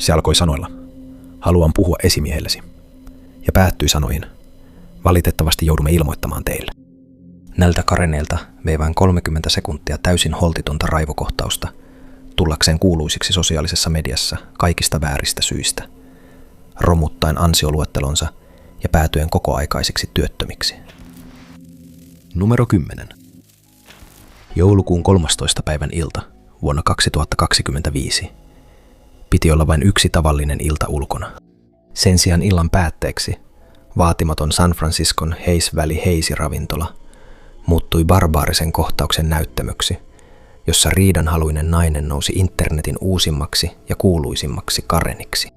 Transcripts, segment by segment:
Se alkoi sanoilla, haluan puhua esimiehellesi, ja päättyi sanoihin, valitettavasti joudumme ilmoittamaan teille. Näiltä Kareneilta vei vain 30 sekuntia täysin holtitonta raivokohtausta, tullakseen kuuluisiksi sosiaalisessa mediassa kaikista vääristä syistä, romuttaen ansioluettelonsa ja päätyen kokoaikaisiksi työttömiksi. Numero 10. Joulukuun 13. päivän ilta vuonna 2025. Piti olla vain yksi tavallinen ilta ulkona. Sen sijaan illan päätteeksi vaatimaton San Franciscon Hayes Valley Hazy-ravintola muuttui barbaarisen kohtauksen näyttämöksi, jossa riidanhaluinen nainen nousi internetin uusimmaksi ja kuuluisimmaksi Kareniksi.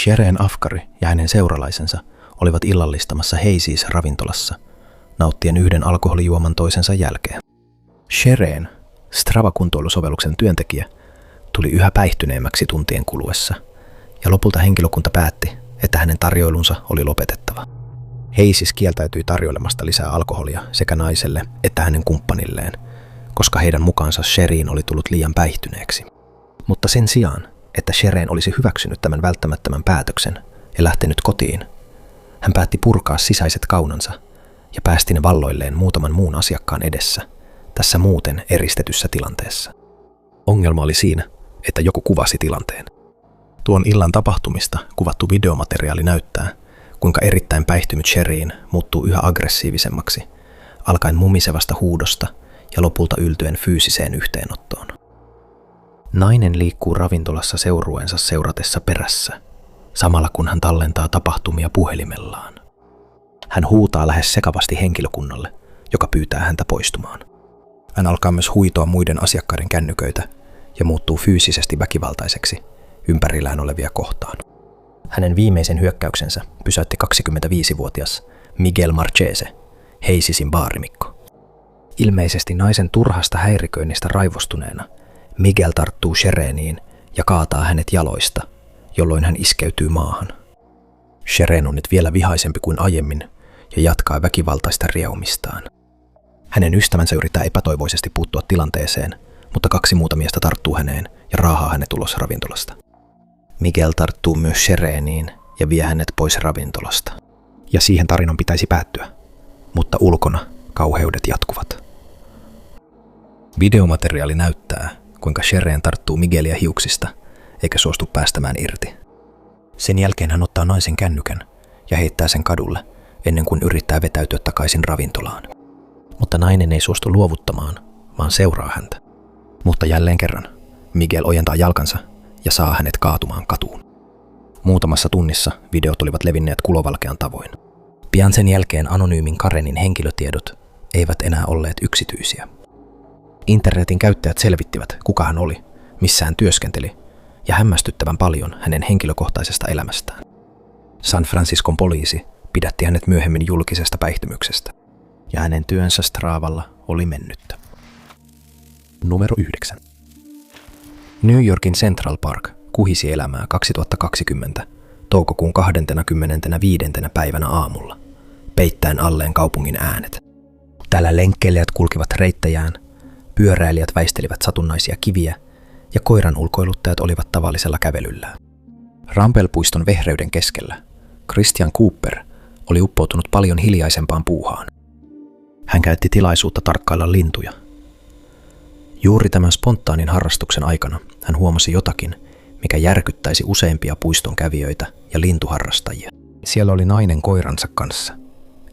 Shereen Afkari ja hänen seuralaisensa olivat illallistamassa Hazy's-ravintolassa, nauttien yhden alkoholijuoman toisensa jälkeen. Shereen, Strava-kuntoilusovelluksen työntekijä, tuli yhä päihtyneemmäksi tuntien kuluessa, ja lopulta henkilökunta päätti, että hänen tarjoilunsa oli lopetettava. Hayes kieltäytyi tarjoilemasta lisää alkoholia sekä naiselle että hänen kumppanilleen, koska heidän mukaansa Shereen oli tullut liian päihtyneeksi. Mutta sen sijaan, että Shereen olisi hyväksynyt tämän välttämättömän päätöksen ja lähtenyt kotiin, hän päätti purkaa sisäiset kaunansa ja päästi ne valloilleen muutaman muun asiakkaan edessä, tässä muuten eristetyssä tilanteessa. Ongelma oli siinä, että joku kuvasi tilanteen. Tuon illan tapahtumista kuvattu videomateriaali näyttää, kuinka erittäin päihtynyt Shereen muuttuu yhä aggressiivisemmaksi, alkaen mumisevasta huudosta ja lopulta yltyen fyysiseen yhteenottoon. Nainen liikkuu ravintolassa seurueensa seuratessa perässä, samalla kun hän tallentaa tapahtumia puhelimellaan. Hän huutaa lähes sekavasti henkilökunnalle, joka pyytää häntä poistumaan. Hän alkaa myös huitoa muiden asiakkaiden kännyköitä ja muuttuu fyysisesti väkivaltaiseksi ympärillään olevia kohtaan. Hänen viimeisen hyökkäyksensä pysäytti 25-vuotias Miguel Marchese, Hayes'in baarimikko. Ilmeisesti naisen turhasta häiriköinnistä raivostuneena Miguel tarttuu Shereeniin ja kaataa hänet jaloista, jolloin hän iskeytyy maahan. Shereen on nyt vielä vihaisempi kuin aiemmin ja jatkaa väkivaltaista riehumistaan. Hänen ystävänsä yrittää epätoivoisesti puuttua tilanteeseen, mutta 2 muuta miestä tarttuu häneen ja raahaa hänet ulos ravintolasta. Miguel tarttuu myös Shereeniin ja vie hänet pois ravintolasta. Ja siihen tarinan pitäisi päättyä, mutta ulkona kauheudet jatkuvat. Videomateriaali näyttää, kuinka Shereen tarttuu Miguelia hiuksista eikä suostu päästämään irti. Sen jälkeen hän ottaa naisen kännykän ja heittää sen kadulle ennen kuin yrittää vetäytyä takaisin ravintolaan. Mutta nainen ei suostu luovuttamaan, vaan seuraa häntä. Mutta jälleen kerran Miguel ojentaa jalkansa ja saa hänet kaatumaan katuun. Muutamassa tunnissa videot olivat levinneet kulovalkean tavoin. Pian sen jälkeen anonyymin Karenin henkilötiedot eivät enää olleet yksityisiä. Internetin käyttäjät selvittivät, kuka hän oli, missä hän työskenteli, ja hämmästyttävän paljon hänen henkilökohtaisesta elämästään. San Franciscon poliisi pidätti hänet myöhemmin julkisesta päihtymyksestä, ja hänen työnsä Stravalla oli mennyttä. Numero 9. New Yorkin Central Park kuhisi elämää 2020 toukokuun 25. päivänä aamulla, peittäen alleen kaupungin äänet. Täällä lenkkeilijät kulkivat reittejään, pyöräilijät väistelivät satunnaisia kiviä ja koiran ulkoiluttajat olivat tavallisella kävelyllään. Rampelpuiston vehreyden keskellä Christian Cooper oli uppoutunut paljon hiljaisempaan puuhaan. Hän käytti tilaisuutta tarkkailla lintuja. Juuri tämän spontaanin harrastuksen aikana hän huomasi jotakin, mikä järkyttäisi useimpia puiston kävijöitä ja lintuharrastajia. Siellä oli nainen koiransa kanssa,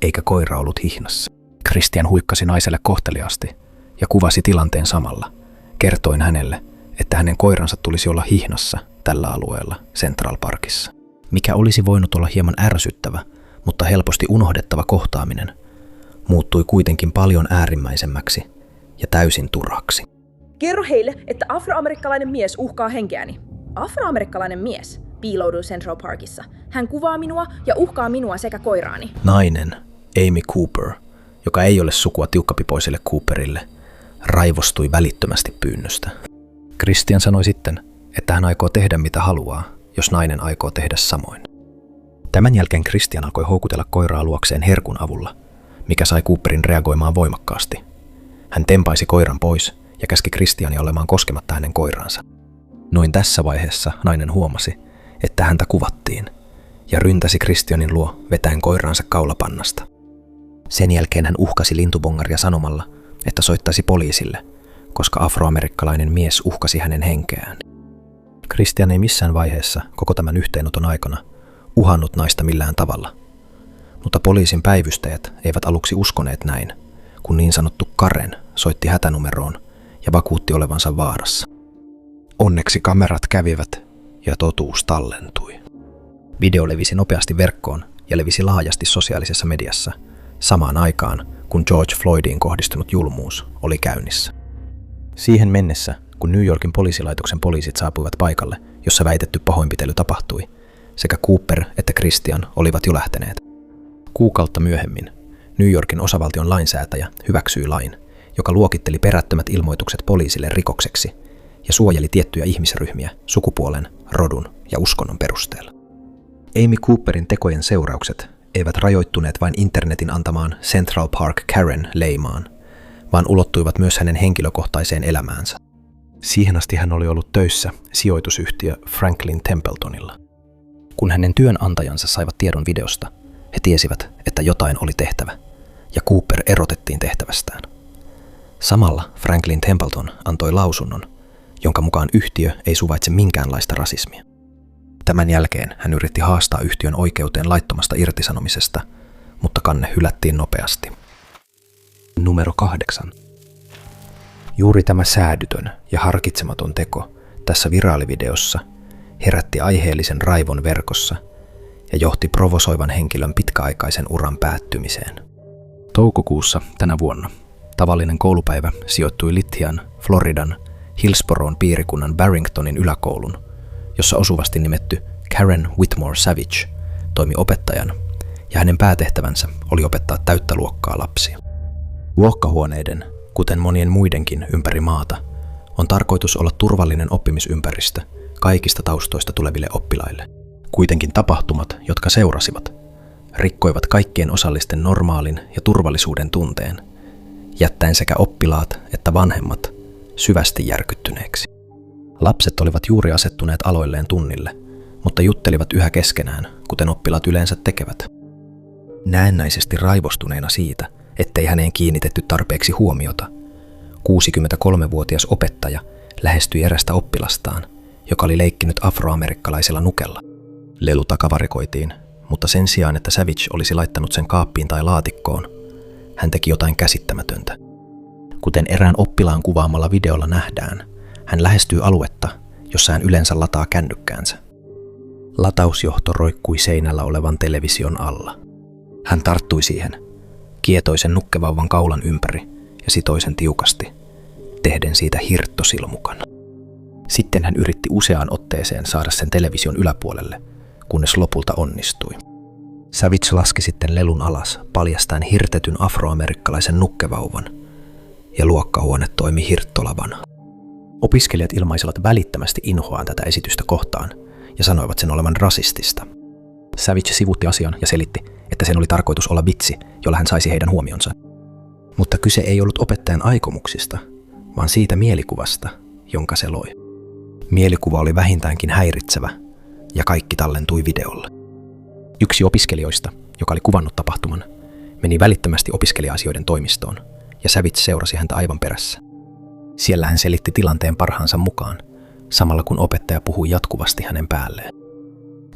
eikä koira ollut hihnassa. Christian huikkasi naiselle kohteliaasti ja kuvasi tilanteen samalla, kertoen hänelle, että hänen koiransa tulisi olla hihnassa tällä alueella Central Parkissa. Mikä olisi voinut olla hieman ärsyttävä, mutta helposti unohdettava kohtaaminen, muuttui kuitenkin paljon äärimmäisemmäksi ja täysin turhaksi. Kerro heille, että afroamerikkalainen mies uhkaa henkeäni. Afroamerikkalainen mies piiloutuu Central Parkissa. Hän kuvaa minua ja uhkaa minua sekä koiraani. Nainen, Amy Cooper, joka ei ole sukua tiukkapipoiselle Cooperille, raivostui välittömästi pyynnöstä. Christian sanoi sitten, että hän aikoo tehdä mitä haluaa, jos nainen aikoo tehdä samoin. Tämän jälkeen Christian alkoi houkutella koiraa luokseen herkun avulla, mikä sai Cooperin reagoimaan voimakkaasti. Hän tempaisi koiran pois ja käski Christiania olemaan koskematta hänen koiraansa. Noin tässä vaiheessa nainen huomasi, että häntä kuvattiin, ja ryntäsi Christianin luo vetäen koiraansa kaulapannasta. Sen jälkeen hän uhkasi lintubongaria sanomalla, että soittaisi poliisille, koska afroamerikkalainen mies uhkasi hänen henkeään. Christian ei missään vaiheessa koko tämän yhteenoton aikana uhannut naista millään tavalla, mutta poliisin päivystäjät eivät aluksi uskoneet näin, kun niin sanottu Karen soitti hätänumeroon ja vakuutti olevansa vaarassa. Onneksi kamerat kävivät ja totuus tallentui. Video levisi nopeasti verkkoon ja levisi laajasti sosiaalisessa mediassa samaan aikaan, kun George Floydiin kohdistunut julmuus oli käynnissä. Siihen mennessä, kun New Yorkin poliisilaitoksen poliisit saapuivat paikalle, jossa väitetty pahoinpitely tapahtui, sekä Cooper että Christian olivat jo lähteneet. Kuukautta myöhemmin New Yorkin osavaltion lainsäätäjä hyväksyi lain, joka luokitteli perättömät ilmoitukset poliisille rikokseksi ja suojeli tiettyjä ihmisryhmiä sukupuolen, rodun ja uskonnon perusteella. Amy Cooperin tekojen seuraukset eivät rajoittuneet vain internetin antamaan Central Park Karen-leimaan, vaan ulottuivat myös hänen henkilökohtaiseen elämäänsä. Siihen asti hän oli ollut töissä sijoitusyhtiö Franklin Templetonilla. Kun hänen työnantajansa saivat tiedon videosta, he tiesivät, että jotain oli tehtävä, ja Cooper erotettiin tehtävästään. Samalla Franklin Templeton antoi lausunnon, jonka mukaan yhtiö ei suvaitse minkäänlaista rasismia. Tämän jälkeen hän yritti haastaa yhtiön oikeuteen laittomasta irtisanomisesta, mutta kanne hylättiin nopeasti. Numero 8. Juuri tämä säädytön ja harkitsematon teko tässä viraalivideossa herätti aiheellisen raivon verkossa ja johti provosoivan henkilön pitkäaikaisen uran päättymiseen. Toukokuussa tänä vuonna tavallinen koulupäivä sijoittui Lithian, Floridan, Hillsboroughin piirikunnan Barringtonin yläkoulun, jossa osuvasti nimetty Karen Whitmore Savage toimi opettajana, ja hänen päätehtävänsä oli opettaa täyttä luokkaa lapsia. Luokkahuoneiden, kuten monien muidenkin ympäri maata, on tarkoitus olla turvallinen oppimisympäristö kaikista taustoista tuleville oppilaille. Kuitenkin tapahtumat, jotka seurasivat, rikkoivat kaikkien osallisten normaalin ja turvallisuuden tunteen, jättäen sekä oppilaat että vanhemmat syvästi järkyttyneeksi. Lapset olivat juuri asettuneet aloilleen tunnille, mutta juttelivat yhä keskenään, kuten oppilaat yleensä tekevät. Näennäisesti raivostuneena siitä, ettei häneen kiinnitetty tarpeeksi huomiota, 63-vuotias opettaja lähestyi erästä oppilastaan, joka oli leikkinyt afroamerikkalaisella nukella. Lelu takavarikoitiin, mutta sen sijaan, että Savage olisi laittanut sen kaappiin tai laatikkoon, hän teki jotain käsittämätöntä. Kuten erään oppilaan kuvaamalla videolla nähdään, hän lähestyy aluetta, jossa hän yleensä lataa kännykkäänsä. Latausjohto roikkui seinällä olevan television alla. Hän tarttui siihen, kietoi sen nukkevauvan kaulan ympäri ja sitoi sen tiukasti, tehden siitä hirttosilmukan. Sitten hän yritti useaan otteeseen saada sen television yläpuolelle, kunnes lopulta onnistui. Savage laski sitten lelun alas, paljastaen hirtetyn afroamerikkalaisen nukkevauvan, ja luokkahuone toimi hirttolavana. Opiskelijat ilmaisivat välittömästi inhoaan tätä esitystä kohtaan ja sanoivat sen olevan rasistista. Savage sivuutti asian ja selitti, että sen oli tarkoitus olla vitsi, jolla hän saisi heidän huomionsa. Mutta kyse ei ollut opettajan aikomuksista, vaan siitä mielikuvasta, jonka se loi. Mielikuva oli vähintäänkin häiritsevä, ja kaikki tallentui videolle. Yksi opiskelijoista, joka oli kuvannut tapahtuman, meni välittömästi opiskelija-asioiden toimistoon, ja Savage seurasi häntä aivan perässä. Siellä hän selitti tilanteen parhaansa mukaan, samalla kun opettaja puhui jatkuvasti hänen päälleen.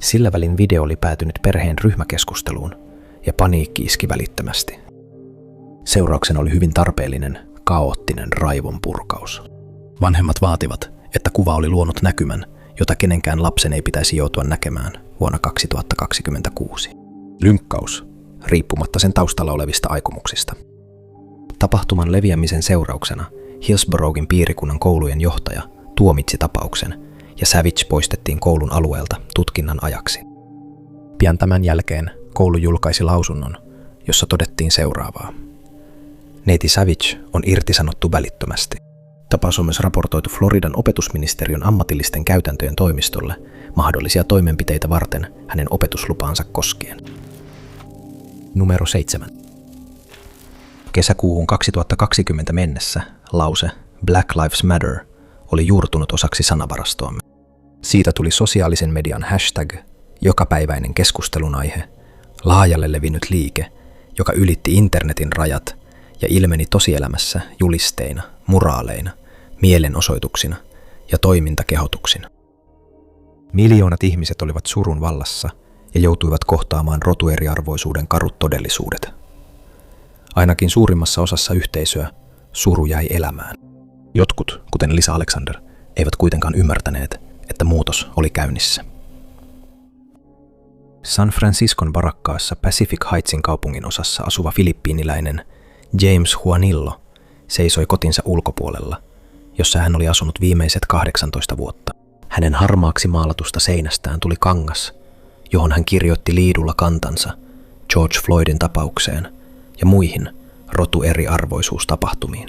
Sillä välin video oli päätynyt perheen ryhmäkeskusteluun, ja paniikki iski välittömästi. Seurauksena oli hyvin tarpeellinen, kaoottinen raivon purkaus. Vanhemmat vaativat, että kuva oli luonut näkymän, jota kenenkään lapsen ei pitäisi joutua näkemään vuonna 2026. Lynkkaus, riippumatta sen taustalla olevista aikomuksista. Tapahtuman leviämisen seurauksena Hillsboroughin piirikunnan koulujen johtaja tuomitsi tapauksen ja Savage poistettiin koulun alueelta tutkinnan ajaksi. Pian tämän jälkeen koulu julkaisi lausunnon, jossa todettiin seuraavaa. Neiti Savage on irtisanottu välittömästi. Tapaus on myös raportoitu Floridan opetusministeriön ammatillisten käytäntöjen toimistolle mahdollisia toimenpiteitä varten hänen opetuslupaansa koskien. Numero 7. Kesäkuuhun 2020 mennessä lause Black Lives Matter oli juurtunut osaksi sanavarastoamme. Siitä tuli sosiaalisen median hashtag, jokapäiväinen keskustelunaihe, laajalle levinnyt liike, joka ylitti internetin rajat ja ilmeni tosielämässä julisteina, muraaleina, mielenosoituksina ja toimintakehotuksina. Miljoonat ihmiset olivat surun vallassa ja joutuivat kohtaamaan rotueriarvoisuuden karut todellisuudet. Ainakin suurimmassa osassa yhteisöä suru jäi elämään. Jotkut, kuten Lisa Alexander, eivät kuitenkaan ymmärtäneet, että muutos oli käynnissä. San Franciscon varakkaassa Pacific Heightsin kaupungin osassa asuva filippiiniläinen James Juanillo seisoi kotinsa ulkopuolella, jossa hän oli asunut viimeiset 18 vuotta. Hänen harmaaksi maalatusta seinästään tuli kangas, johon hän kirjoitti liidulla kantansa George Floydin tapaukseen ja muihin rotueriarvoisuustapahtumiin.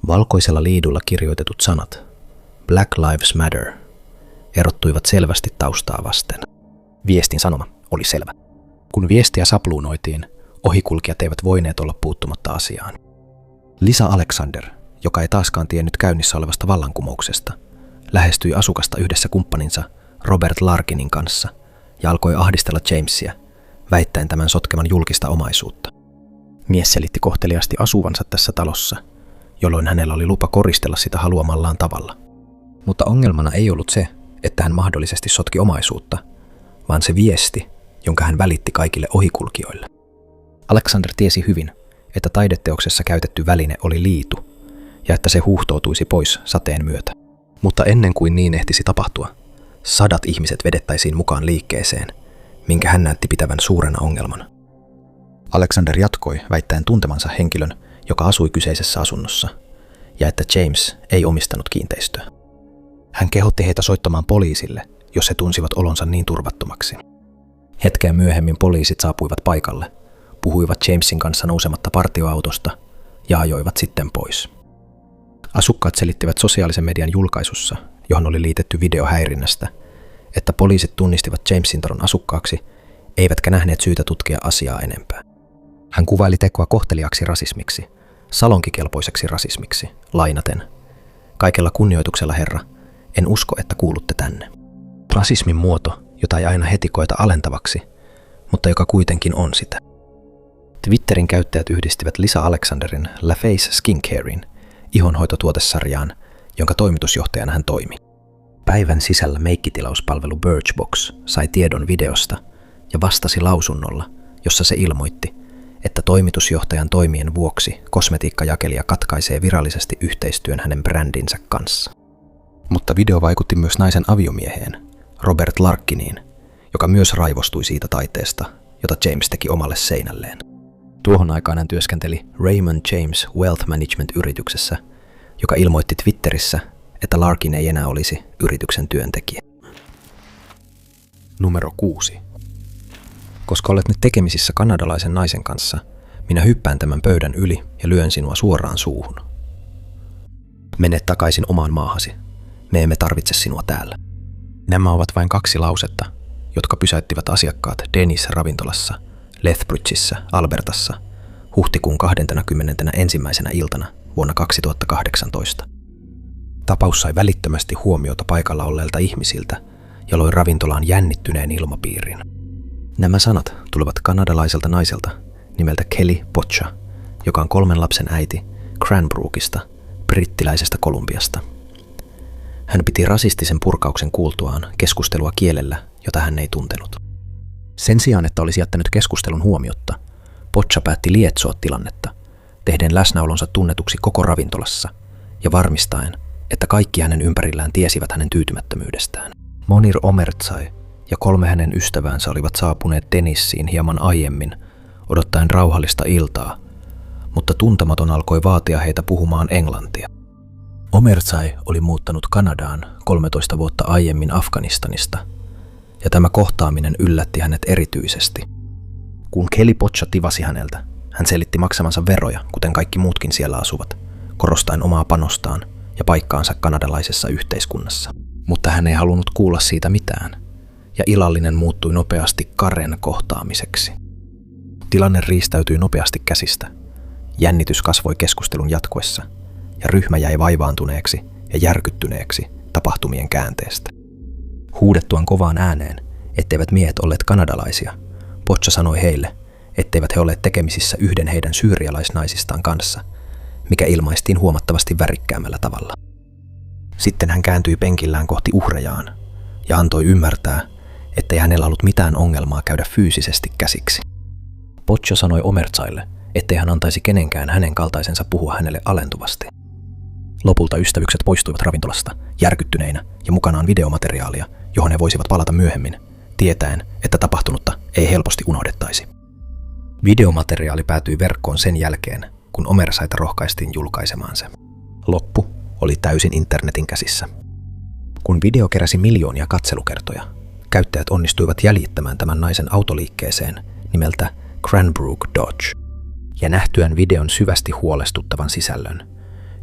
Valkoisella liidulla kirjoitetut sanat Black Lives Matter erottuivat selvästi taustaa vasten. Viestin sanoma oli selvä. Kun viestiä sapluunoitiin, ohikulkijat eivät voineet olla puuttumatta asiaan. Lisa Alexander, joka ei taaskaan tiennyt käynnissä olevasta vallankumouksesta, lähestyi asukasta yhdessä kumppaninsa Robert Larkinin kanssa ja alkoi ahdistella Jamesia, väittäen tämän sotkeman julkista omaisuutta. Mies selitti kohteliaasti asuvansa tässä talossa, jolloin hänellä oli lupa koristella sitä haluamallaan tavalla. Mutta ongelmana ei ollut se, että hän mahdollisesti sotki omaisuutta, vaan se viesti, jonka hän välitti kaikille ohikulkijoille. Alexander tiesi hyvin, että taideteoksessa käytetty väline oli liitu ja että se huuhtoutuisi pois sateen myötä. Mutta ennen kuin niin ehtisi tapahtua, 100 ihmiset vedettäisiin mukaan liikkeeseen, minkä hän näytti pitävän suurena ongelmana. Alexander jatkoi väittäen tuntemansa henkilön, joka asui kyseisessä asunnossa, ja että James ei omistanut kiinteistöä. Hän kehotti heitä soittamaan poliisille, jos he tunsivat olonsa niin turvattomaksi. Hetkeä myöhemmin poliisit saapuivat paikalle, puhuivat Jamesin kanssa nousematta partioautosta ja ajoivat sitten pois. Asukkaat selittivät sosiaalisen median julkaisussa, johon oli liitetty video häirinnästä, että poliisit tunnistivat Jamesin talon asukkaaksi, eivätkä nähneet syytä tutkia asiaa enempää. Hän kuvaili tekoa kohteliaaksi rasismiksi, salonkikelpoiseksi rasismiksi, lainaten: "Kaikella kunnioituksella, herra, en usko, että kuulutte tänne." Rasismin muoto, jota ei aina heti koeta alentavaksi, mutta joka kuitenkin on sitä. Twitterin käyttäjät yhdistivät Lisa Alexanderin LaFace Skincarein, ihonhoitotuotesarjaan, jonka toimitusjohtajana hän toimi. Päivän sisällä meikkitilauspalvelu Birchbox sai tiedon videosta ja vastasi lausunnolla, jossa se ilmoitti, että toimitusjohtajan toimien vuoksi kosmetiikkajakelija katkaisee virallisesti yhteistyön hänen brändinsä kanssa. Mutta video vaikutti myös naisen aviomieheen, Robert Larkiniin, joka myös raivostui siitä taiteesta, jota James teki omalle seinälleen. Tuohon aikaan hän työskenteli Raymond James Wealth Management-yrityksessä, joka ilmoitti Twitterissä, että Larkin ei enää olisi yrityksen työntekijä. Numero 6. Koska olet nyt tekemisissä kanadalaisen naisen kanssa, minä hyppään tämän pöydän yli ja lyön sinua suoraan suuhun. Mene takaisin omaan maahasi. Me emme tarvitse sinua täällä. Nämä ovat vain 2 lausetta, jotka pysäyttivät asiakkaat Dennis-ravintolassa Lethbridgeissä, Albertassa, huhtikuun 21. iltana vuonna 2018. Tapaus sai välittömästi huomiota paikalla olleilta ihmisiltä ja loi ravintolaan jännittyneen ilmapiirin. Nämä sanat tulevat kanadalaiselta naiselta nimeltä Kelly Pocha, joka on 3 lapsen äiti Cranbrookista, brittiläisestä Kolumbiasta. Hän piti rasistisen purkauksen kuultuaan keskustelua kielellä, jota hän ei tuntenut. Sen sijaan, että olisi jättänyt keskustelun huomiotta, Pocha päätti lietsoa tilannetta, tehden läsnäolonsa tunnetuksi koko ravintolassa ja varmistaen, että kaikki hänen ympärillään tiesivät hänen tyytymättömyydestään. Monir Omertsai ja 3 hänen ystäväänsä olivat saapuneet Denissiin hieman aiemmin, odottaen rauhallista iltaa, mutta tuntematon alkoi vaatia heitä puhumaan englantia. Omertsai oli muuttanut Kanadaan 13 vuotta aiemmin Afganistanista, ja tämä kohtaaminen yllätti hänet erityisesti. Kun Kelly Pocha tivasi häneltä, hän selitti maksamansa veroja, kuten kaikki muutkin siellä asuvat, korostaen omaa panostaan ja paikkaansa kanadalaisessa yhteiskunnassa. Mutta hän ei halunnut kuulla siitä mitään, ja ilallinen muuttui nopeasti Karen kohtaamiseksi. Tilanne riistäytyi nopeasti käsistä. Jännitys kasvoi keskustelun jatkuessa, ja ryhmä jäi vaivaantuneeksi ja järkyttyneeksi tapahtumien käänteestä. Huudettuaan kovaan ääneen, etteivät miehet olleet kanadalaisia, Boccia sanoi heille, etteivät he olleet tekemisissä yhden heidän syyrialaisnaisistaan kanssa, mikä ilmaistiin huomattavasti värikkäämällä tavalla. Sitten hän kääntyi penkillään kohti uhrejaan ja antoi ymmärtää, ettei hänellä ollut mitään ongelmaa käydä fyysisesti käsiksi. Boccia sanoi Omerzaille, ettei hän antaisi kenenkään hänen kaltaisensa puhua hänelle alentuvasti. Lopulta ystävykset poistuivat ravintolasta järkyttyneinä ja mukanaan videomateriaalia, johon he voisivat palata myöhemmin, tietäen, että tapahtunutta ei helposti unohdettaisi. Videomateriaali päätyi verkkoon sen jälkeen, kun Omerzaita rohkaistiin julkaisemaan se. Loppu oli täysin internetin käsissä. Kun video keräsi miljoonia katselukertoja, käyttäjät onnistuivat jäljittämään tämän naisen autoliikkeeseen nimeltä Cranbrook Dodge. Ja nähtyään videon syvästi huolestuttavan sisällön,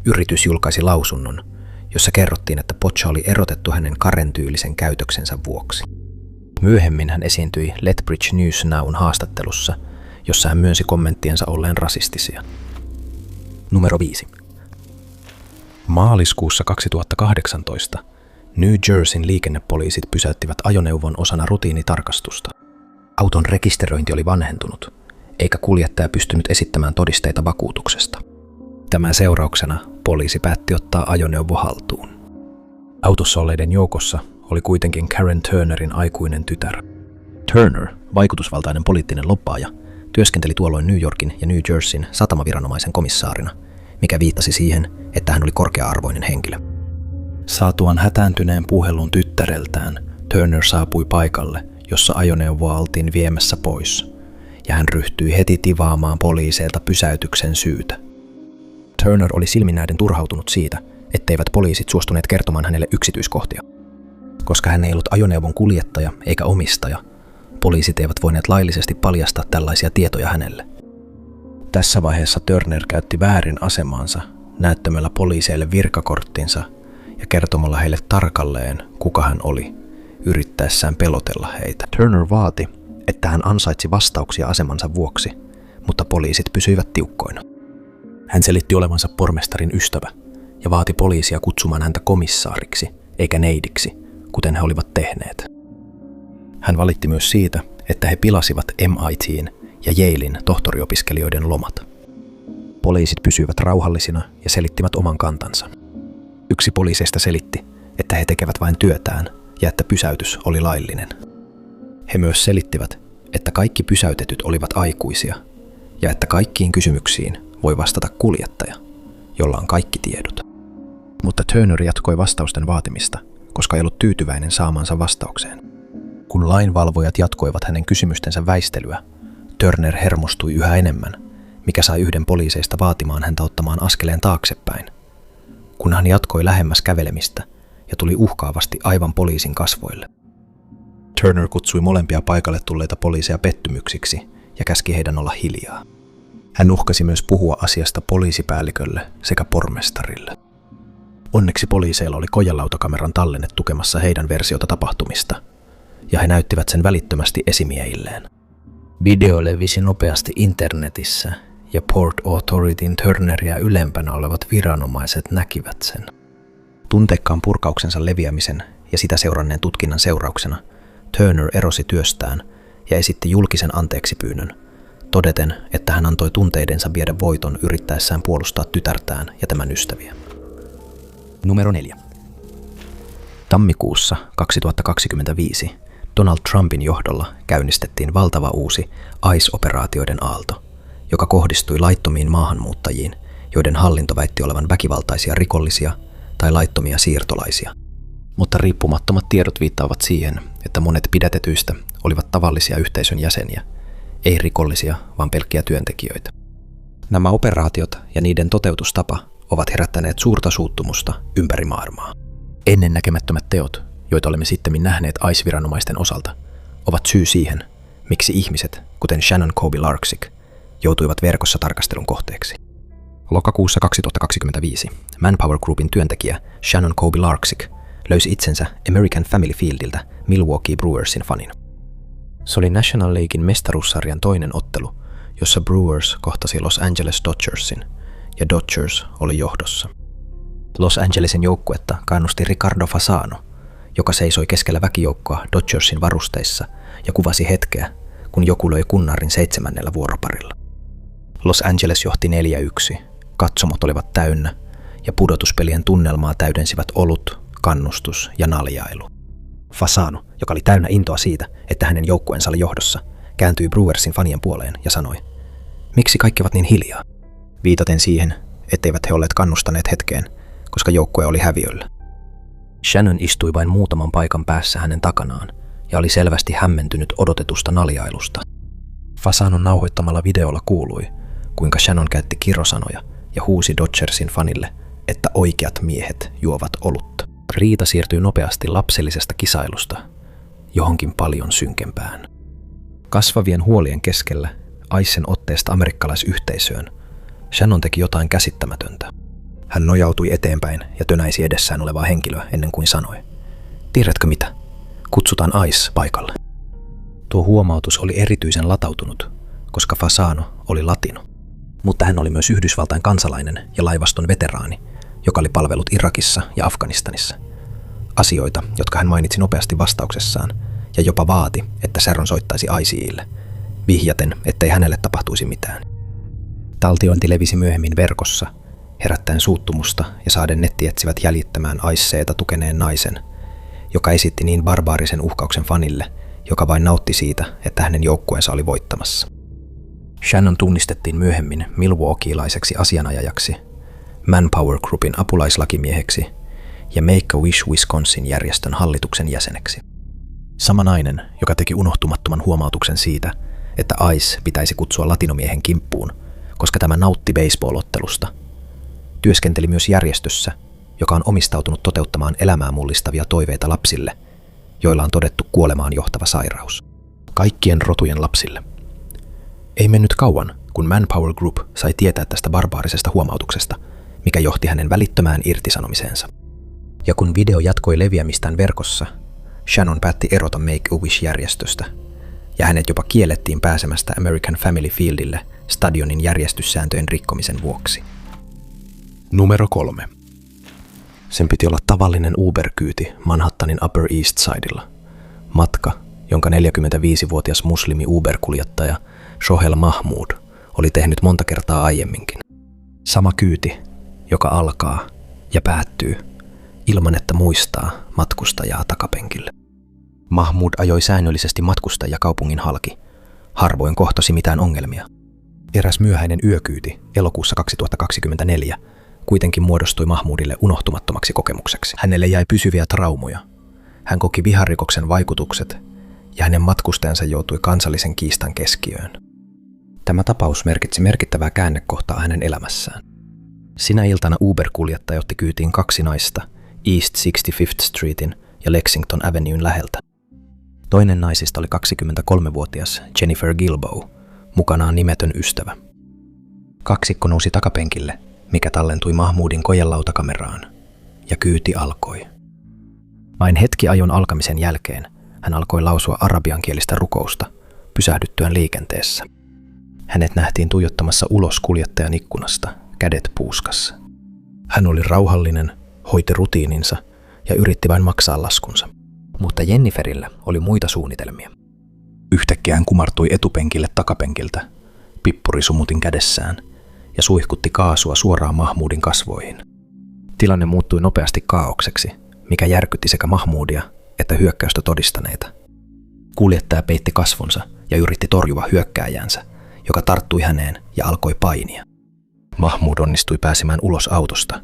yritys julkaisi lausunnon, jossa kerrottiin, että Boccia oli erotettu hänen Karen-tyylisen käytöksensä vuoksi. Myöhemmin hän esiintyi Lethbridge News Now'n haastattelussa, jossa hän myönsi kommenttiensa olleen rasistisia. Numero 5. Maaliskuussa 2018 New Jerseyn liikennepoliisit pysäyttivät ajoneuvon osana rutiinitarkastusta. Auton rekisteröinti oli vanhentunut, eikä kuljettaja pystynyt esittämään todisteita vakuutuksesta. Tämän seurauksena poliisi päätti ottaa ajoneuvo haltuun. Autossa olleiden joukossa oli kuitenkin Karen Turnerin aikuinen tytär. Turner, vaikutusvaltainen poliittinen lobbaaja, työskenteli tuolloin New Yorkin ja New Jerseyn satamaviranomaisen komissaarina, mikä viittasi siihen, että hän oli korkea-arvoinen henkilö. Saatuaan hätääntyneen puhelun tyttäreltään, Turner saapui paikalle, jossa ajoneuvoa oltiin viemässä pois, ja hän ryhtyi heti tivaamaan poliiseilta pysäytyksen syytä. Turner oli silminnäiden turhautunut siitä, etteivät poliisit suostuneet kertomaan hänelle yksityiskohtia. Koska hän ei ollut ajoneuvon kuljettaja eikä omistaja, poliisit eivät voineet laillisesti paljastaa tällaisia tietoja hänelle. Tässä vaiheessa Turner käytti väärin asemaansa näyttämällä poliiseille virkakorttinsa ja kertomalla heille tarkalleen, kuka hän oli, yrittäessään pelotella heitä. Turner vaati, että hän ansaitsi vastauksia asemansa vuoksi, mutta poliisit pysyivät tiukkoina. Hän selitti olevansa pormestarin ystävä ja vaati poliisia kutsumaan häntä komissaariksi eikä neidiksi, kuten he olivat tehneet. Hän valitti myös siitä, että he pilasivat MIT:n ja Yalein tohtoriopiskelijoiden lomat. Poliisit pysyivät rauhallisina ja selittivät oman kantansa. Yksi poliiseista selitti, että he tekevät vain työtään ja että pysäytys oli laillinen. He myös selittivät, että kaikki pysäytetyt olivat aikuisia ja että kaikkiin kysymyksiin voi vastata kuljettaja, jolla on kaikki tiedot. Mutta Turner jatkoi vastausten vaatimista, koska ei ollut tyytyväinen saamansa vastaukseen. Kun lainvalvojat jatkoivat hänen kysymystensä väistelyä, Turner hermostui yhä enemmän, mikä sai yhden poliiseista vaatimaan häntä ottamaan askeleen taaksepäin. Kun hän jatkoi lähemmäs kävelemistä ja tuli uhkaavasti aivan poliisin kasvoille. Turner kutsui molempia paikalle tulleita poliiseja pettymyksiksi ja käski heidän olla hiljaa. Hän uhkasi myös puhua asiasta poliisipäällikölle sekä pormestarille. Onneksi poliiseilla oli kojelautakameran tallenne tukemassa heidän versiota tapahtumista, ja he näyttivät sen välittömästi esimiehilleen. Video levisi nopeasti internetissä, ja Port Authorityn Turneria ylempänä olevat viranomaiset näkivät sen. Tunteikkaan purkauksensa leviämisen ja sitä seuranneen tutkinnan seurauksena Turner erosi työstään ja esitti julkisen anteeksipyynnön, todeten, että hän antoi tunteidensa viedä voiton yrittäessään puolustaa tytärtään ja tämän ystäviä. Numero 4. Tammikuussa 2025 Donald Trumpin johdolla käynnistettiin valtava uusi ICE-operaatioiden aalto, joka kohdistui laittomiin maahanmuuttajiin, joiden hallinto väitti olevan väkivaltaisia rikollisia tai laittomia siirtolaisia. Mutta riippumattomat tiedot viittaavat siihen, että monet pidätetyistä olivat tavallisia yhteisön jäseniä, ei rikollisia, vaan pelkkiä työntekijöitä. Nämä operaatiot ja niiden toteutustapa ovat herättäneet suurta suuttumusta ympäri maailmaa. Ennennäkemättömät teot, joita olemme sittemmin nähneet ICE-viranomaisten osalta, ovat syy siihen, miksi ihmiset, kuten Shannon Colby-Larksik, joutuivat verkossa tarkastelun kohteeksi. Lokakuussa 2025 Manpower Groupin työntekijä Shannon Colby-Larksik löysi itsensä American Family Fieldiltä Milwaukee Brewersin fanin. Se oli National Leaguein mestaruussarjan toinen ottelu, jossa Brewers kohtasi Los Angeles Dodgersin, ja Dodgers oli johdossa. Los Angelesin joukkuetta kannusti Ricardo Fasano, joka seisoi keskellä väkijoukkoa Dodgersin varusteissa ja kuvasi hetkeä, kun joku löi kunnarin 7. vuoroparilla. Los Angeles johti 4-1, katsomot olivat täynnä ja pudotuspelien tunnelmaa täydensivät olut, kannustus ja naljailu. Fasano, joka oli täynnä intoa siitä, että hänen joukkueensa oli johdossa, kääntyi Brewersin fanien puoleen ja sanoi, miksi kaikki ovat niin hiljaa? Viitaten siihen, etteivät he olleet kannustaneet hetkeen, koska joukkue oli häviöllä. Shannon istui vain muutaman paikan päässä hänen takanaan ja oli selvästi hämmentynyt odotetusta naljailusta. Fasanon nauhoittamalla videolla kuului, kuinka Shannon käytti kirosanoja ja huusi Dodgersin fanille, että oikeat miehet juovat olutta. Riita siirtyi nopeasti lapsellisesta kisailusta johonkin paljon synkempään. Kasvavien huolien keskellä Icen otteesta amerikkalaisyhteisöön Shannon teki jotain käsittämätöntä. Hän nojautui eteenpäin ja tönäisi edessään olevaa henkilöä ennen kuin sanoi, tiedätkö mitä? Kutsutaan Ice paikalle. Tuo huomautus oli erityisen latautunut, koska Fasano oli latino. Mutta hän oli myös Yhdysvaltain kansalainen ja laivaston veteraani, joka oli palvellut Irakissa ja Afganistanissa. Asioita, jotka hän mainitsi nopeasti vastauksessaan ja jopa vaati, että Sharon soittaisi ICEille, vihjaten, ettei hänelle tapahtuisi mitään. Taltiointi levisi myöhemmin verkossa, herättäen suuttumusta ja saaden nettietsivät jäljittämään Iceeta tukeneen naisen, joka esitti niin barbaarisen uhkauksen fanille, joka vain nautti siitä, että hänen joukkueensa oli voittamassa. Shannon tunnistettiin myöhemmin milwaukeelaiseksi asianajajaksi, Manpower Groupin apulaislakimieheksi ja Make-A-Wish Wisconsin-järjestön hallituksen jäseneksi. Sama nainen, joka teki unohtumattoman huomautuksen siitä, että Ice pitäisi kutsua latinomiehen kimppuun, koska tämä nautti baseball-ottelusta, työskenteli myös järjestössä, joka on omistautunut toteuttamaan elämää mullistavia toiveita lapsille, joilla on todettu kuolemaan johtava sairaus. Kaikkien rotujen lapsille. Ei mennyt kauan, kun Manpower Group sai tietää tästä barbaarisesta huomautuksesta, mikä johti hänen välittömään irtisanomiseensa. Ja kun video jatkoi leviämistään verkossa, Shannon päätti erota Make-A-Wish-järjestöstä, ja hänet jopa kiellettiin pääsemästä American Family Fieldille stadionin järjestyssääntöjen rikkomisen vuoksi. Numero 3. Sen piti olla tavallinen Uber-kyyti Manhattanin Upper East Sidella. Matka, jonka 45-vuotias muslimi Uber-kuljettaja Sohel Mahmoud oli tehnyt monta kertaa aiemminkin. Sama kyyti, joka alkaa ja päättyy ilman että muistaa matkustajaa takapenkille. Mahmoud ajoi säännöllisesti matkustajia kaupungin halki. Harvoin kohtasi mitään ongelmia. Eräs myöhäinen yökyyti elokuussa 2024 kuitenkin muodostui Mahmoudille unohtumattomaksi kokemukseksi. Hänelle jäi pysyviä traumoja. Hän koki viharikoksen vaikutukset ja hänen matkustajansa joutui kansallisen kiistan keskiöön. Tämä tapaus merkitsi merkittävää käännekohtaa hänen elämässään. Sinä iltana Uber-kuljettaja otti kyytiin 2 naista East 65th Streetin ja Lexington Avenuen läheltä. Toinen naisista oli 23-vuotias Jennifer Gilboe, mukanaan nimetön ystävä. Kaksikko nousi takapenkille, mikä tallentui Mahmoudin kojelauta-kameraan, ja kyyti alkoi. Vain hetki ajon alkamisen jälkeen hän alkoi lausua arabiankielistä rukousta pysähdyttyään liikenteessä. Hänet nähtiin tuijottamassa ulos kuljettajan ikkunasta, kädet puuskassa. Hän oli rauhallinen, hoiti rutiininsa ja yritti vain maksaa laskunsa. Mutta Jenniferillä oli muita suunnitelmia. Yhtäkkiä hän kumartui etupenkille takapenkiltä, pippurisumutin kädessään, ja suihkutti kaasua suoraan Mahmoudin kasvoihin. Tilanne muuttui nopeasti kaaokseksi, mikä järkytti sekä Mahmoudia että hyökkäystä todistaneita. Kuljettaja peitti kasvonsa ja yritti torjua hyökkääjänsä, joka tarttui häneen ja alkoi painia. Mahmoud onnistui pääsemään ulos autosta,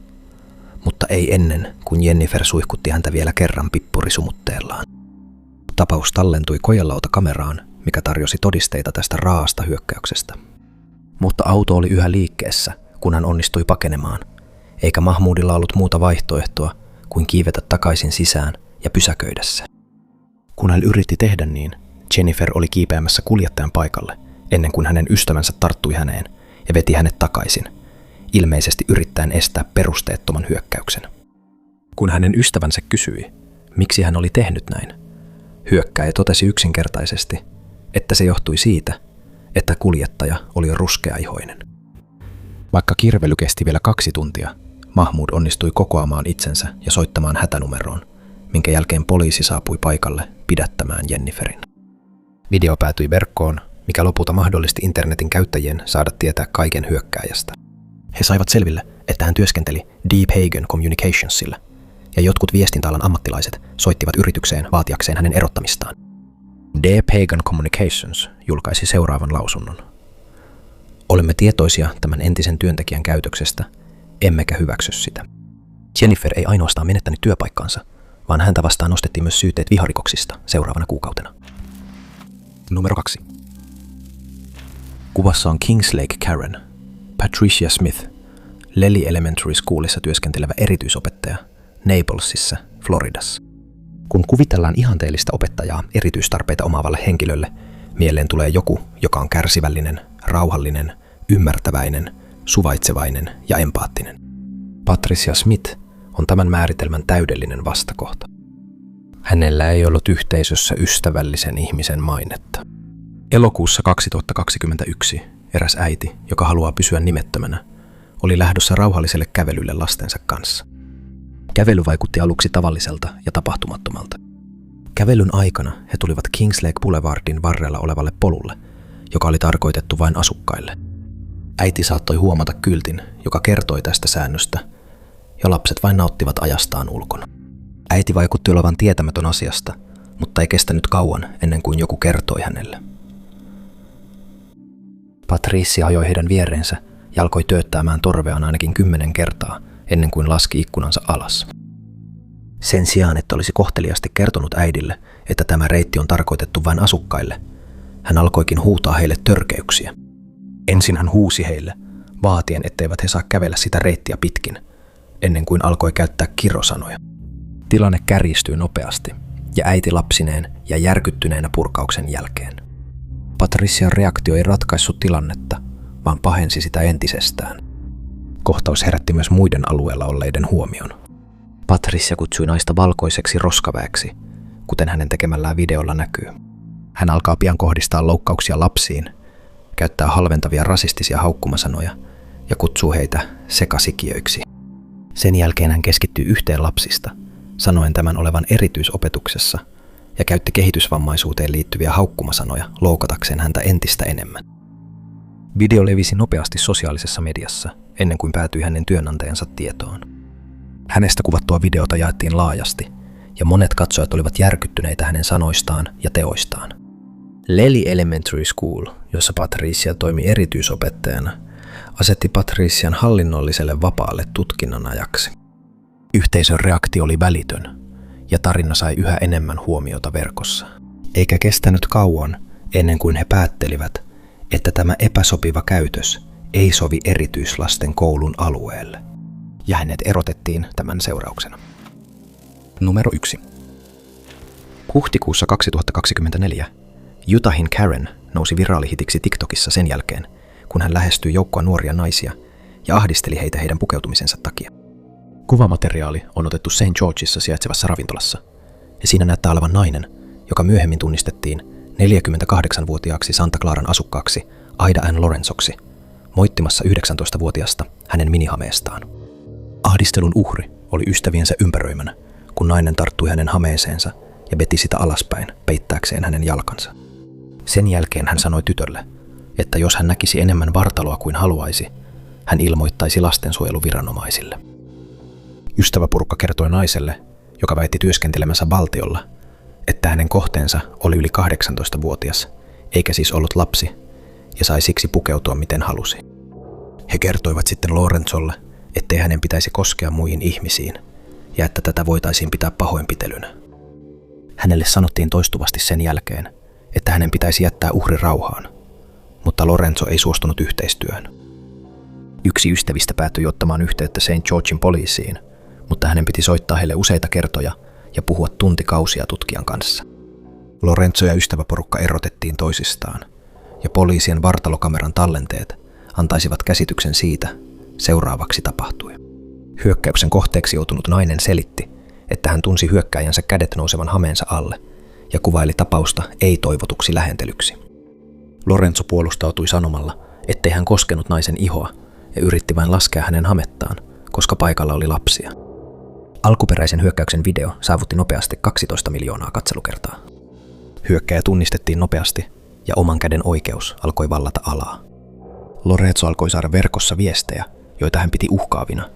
mutta ei ennen kuin Jennifer suihkutti häntä vielä kerran pippurisumutteellaan. Tapaus tallentui kojelauta-kameraan, mikä tarjosi todisteita tästä raasta hyökkäyksestä. Mutta auto oli yhä liikkeessä, kun hän onnistui pakenemaan, eikä Mahmoudilla ollut muuta vaihtoehtoa kuin kiivetä takaisin sisään ja pysäköidä se. Kun hän yritti tehdä niin, Jennifer oli kiipeämässä kuljettajan paikalle, ennen kuin hänen ystävänsä tarttui häneen ja veti hänet takaisin, ilmeisesti yrittäen estää perusteettoman hyökkäyksen. Kun hänen ystävänsä kysyi, miksi hän oli tehnyt näin, hyökkääjä totesi yksinkertaisesti, että se johtui siitä, että kuljettaja oli ruskeaihoinen. Vaikka kirvely kesti vielä 2 tuntia, Mahmoud onnistui kokoamaan itsensä ja soittamaan hätänumeroon, minkä jälkeen poliisi saapui paikalle pidättämään Jenniferin. Video päätyi verkkoon, mikä lopulta mahdollisti internetin käyttäjien saada tietää kaiken hyökkääjästä. He saivat selville, että hän työskenteli Deep Hagen Communicationsilla, ja jotkut viestintäalan ammattilaiset soittivat yritykseen vaatiakseen hänen erottamistaan. Deep Hagen Communications julkaisi seuraavan lausunnon. Olemme tietoisia tämän entisen työntekijän käytöksestä, emmekä hyväksy sitä. Jennifer ei ainoastaan menettänyt työpaikkaansa, vaan häntä vastaan nostettiin myös syytteet viharikoksista seuraavana kuukautena. Numero 2. Kuvassa on Kingslake Karen, Patricia Smith, Lely Elementary Schoolissa työskentelevä erityisopettaja Naplesissa, Floridassa. Kun kuvitellaan ihanteellista opettajaa erityistarpeita omaavalle henkilölle, mieleen tulee joku, joka on kärsivällinen, rauhallinen, ymmärtäväinen, suvaitsevainen ja empaattinen. Patricia Smith on tämän määritelmän täydellinen vastakohta. Hänellä ei ollut yhteisössä ystävällisen ihmisen mainetta. Elokuussa 2021 eräs äiti, joka haluaa pysyä nimettömänä, oli lähdössä rauhalliselle kävelylle lastensa kanssa. Kävely vaikutti aluksi tavalliselta ja tapahtumattomalta. Kävelyn aikana he tulivat Kingslake Boulevardin varrella olevalle polulle, joka oli tarkoitettu vain asukkaille. Äiti saattoi huomata kyltin, joka kertoi tästä säännöstä, ja lapset vain nauttivat ajastaan ulkona. Äiti vaikutti olevan tietämätön asiasta, mutta ei kestänyt kauan ennen kuin joku kertoi hänelle. Patricia ajoi heidän viereensä ja alkoi tööttäämään torveaan ainakin 10 kertaa ennen kuin laski ikkunansa alas. Sen sijaan, että olisi kohteliasti kertonut äidille, että tämä reitti on tarkoitettu vain asukkaille, hän alkoikin huutaa heille törkeyksiä. Ensin hän huusi heille, vaatien etteivät he saa kävellä sitä reittiä pitkin, ennen kuin alkoi käyttää kirosanoja. Tilanne kärjistyi nopeasti, ja äiti lapsineen ja järkyttyneenä purkauksen jälkeen. Patrician reaktio ei ratkaissut tilannetta, vaan pahensi sitä entisestään. Kohtaus herätti myös muiden alueella olleiden huomion. Patricia kutsui naista valkoiseksi roskaväeksi, kuten hänen tekemällään videolla näkyy. Hän alkaa pian kohdistaa loukkauksia lapsiin, käyttää halventavia rasistisia haukkumasanoja ja kutsuu heitä sekasikiöiksi. Sen jälkeen hän keskittyy yhteen lapsista, sanoen tämän olevan erityisopetuksessa, ja käytti kehitysvammaisuuteen liittyviä haukkumasanoja loukatakseen häntä entistä enemmän. Video levisi nopeasti sosiaalisessa mediassa ennen kuin päätyi hänen työnantajansa tietoon. Hänestä kuvattua videota jaettiin laajasti, ja monet katsojat olivat järkyttyneitä hänen sanoistaan ja teoistaan. Lely Elementary School, jossa Patricia toimi erityisopettajana, asetti Patrician hallinnolliselle vapaalle tutkinnon ajaksi. Yhteisön reaktio oli välitön, ja tarina sai yhä enemmän huomiota verkossa. Eikä kestänyt kauan ennen kuin he päättelivät, että tämä epäsopiva käytös ei sovi erityislasten koulun alueelle, ja hänet erotettiin tämän seurauksena. Numero 1. Huhtikuussa 2024 Utahin Karen nousi viraalihitiksi TikTokissa sen jälkeen, kun hän lähestyi joukkoa nuoria naisia ja ahdisteli heitä heidän pukeutumisensa takia. Kuvamateriaali on otettu St. Georgeissa sijaitsevassa ravintolassa, ja siinä näyttää olevan nainen, joka myöhemmin tunnistettiin 48-vuotiaaksi Santa Claran asukkaaksi Aida Ann Lorenzoksi, moittimassa 19-vuotiasta hänen minihameestaan. Ahdistelun uhri oli ystäviensä ympäröimänä, kun nainen tarttui hänen hameeseensa ja veti sitä alaspäin peittääkseen hänen jalkansa. Sen jälkeen hän sanoi tytölle, että jos hän näkisi enemmän vartaloa kuin haluaisi, hän ilmoittaisi lastensuojeluviranomaisille. Ystäväporukka kertoi naiselle, joka väitti työskentelemänsä valtiolla, että hänen kohteensa oli yli 18-vuotias, eikä siis ollut lapsi, ja sai siksi pukeutua miten halusi. He kertoivat sitten Lorenzolle, ettei hänen pitäisi koskea muihin ihmisiin, ja että tätä voitaisiin pitää pahoinpitelynä. Hänelle sanottiin toistuvasti sen jälkeen, että hänen pitäisi jättää uhri rauhaan, mutta Lorenzo ei suostunut yhteistyöhön. Yksi ystävistä päätyi ottamaan yhteyttä St. Georgein poliisiin, mutta hänen piti soittaa heille useita kertoja ja puhua tuntikausia tutkijan kanssa. Lorenzo ja ystäväporukka erotettiin toisistaan, ja poliisien vartalokameran tallenteet antaisivat käsityksen siitä, seuraavaksi tapahtui. Hyökkäyksen kohteeksi joutunut nainen selitti, että hän tunsi hyökkääjänsä kädet nousevan hameensa alle ja kuvaili tapausta ei-toivotuksi lähentelyksi. Lorenzo puolustautui sanomalla, ettei hän koskenut naisen ihoa ja yritti vain laskea hänen hamettaan, koska paikalla oli lapsia. Alkuperäisen hyökkäyksen video saavutti nopeasti 12 miljoonaa katselukertaa. Hyökkäjä tunnistettiin nopeasti ja oman käden oikeus alkoi vallata alaa. Lorenzo alkoi saada verkossa viestejä, joita hän piti uhkaavina,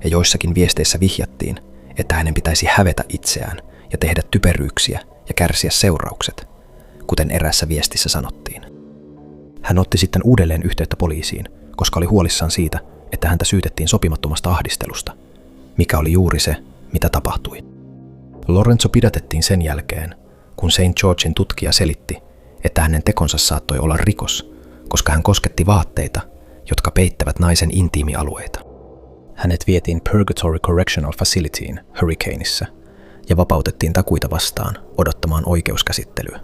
ja joissakin viesteissä vihjattiin, että hänen pitäisi hävetä itseään ja tehdä typeryyksiä ja kärsiä seuraukset, kuten erässä viestissä sanottiin. Hän otti sitten uudelleen yhteyttä poliisiin, koska oli huolissaan siitä, että häntä syytettiin sopimattomasta ahdistelusta, mikä oli juuri se, mitä tapahtui. Lorenzo pidätettiin sen jälkeen, kun St. Georgein tutkija selitti, että hänen tekonsa saattoi olla rikos, koska hän kosketti vaatteita, jotka peittävät naisen intiimialueita. Hänet vietiin Purgatory Correctional Facilityin Hurricaneissa ja vapautettiin takuita vastaan odottamaan oikeuskäsittelyä.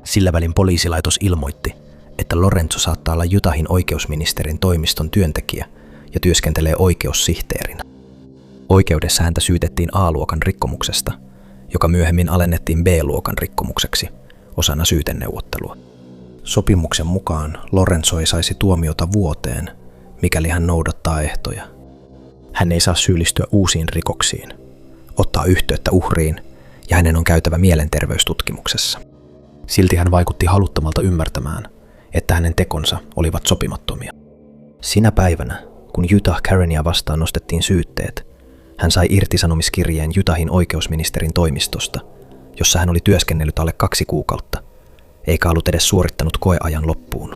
Sillä välin poliisilaitos ilmoitti, että Lorenzo saattaa olla Utahin oikeusministerin toimiston työntekijä ja työskentelee oikeussihteerinä. Oikeudessa häntä syytettiin A-luokan rikkomuksesta, joka myöhemmin alennettiin B-luokan rikkomukseksi osana syyteneuvottelua. Sopimuksen mukaan Lorenzo ei saisi tuomiota vuoteen, mikäli hän noudattaa ehtoja. Hän ei saa syyllistyä uusiin rikoksiin, ottaa yhteyttä uhriin ja hänen on käytävä mielenterveystutkimuksessa. Silti hän vaikutti haluttomalta ymmärtämään, että hänen tekonsa olivat sopimattomia. Sinä päivänä, kun Utah Karenia vastaan nostettiin syytteet, hän sai irtisanomiskirjeen Utahin oikeusministerin toimistosta, jossa hän oli työskennellyt alle 2 kuukautta, eikä ollut edes suorittanut koeajan loppuun.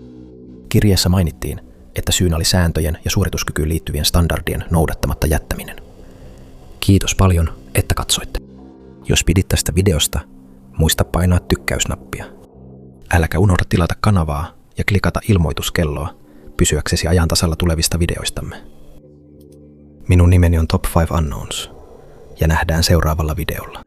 Kirjeessä mainittiin, että syynä oli sääntöjen ja suorituskykyyn liittyvien standardien noudattamatta jättäminen. Kiitos paljon, että katsoitte. Jos pidit tästä videosta, muista painaa tykkäysnappia. Äläkä unohda tilata kanavaa ja klikata ilmoituskelloa pysyäksesi ajan tasalla tulevista videoistamme. Minun nimeni on Top 5 Unknowns ja nähdään seuraavalla videolla.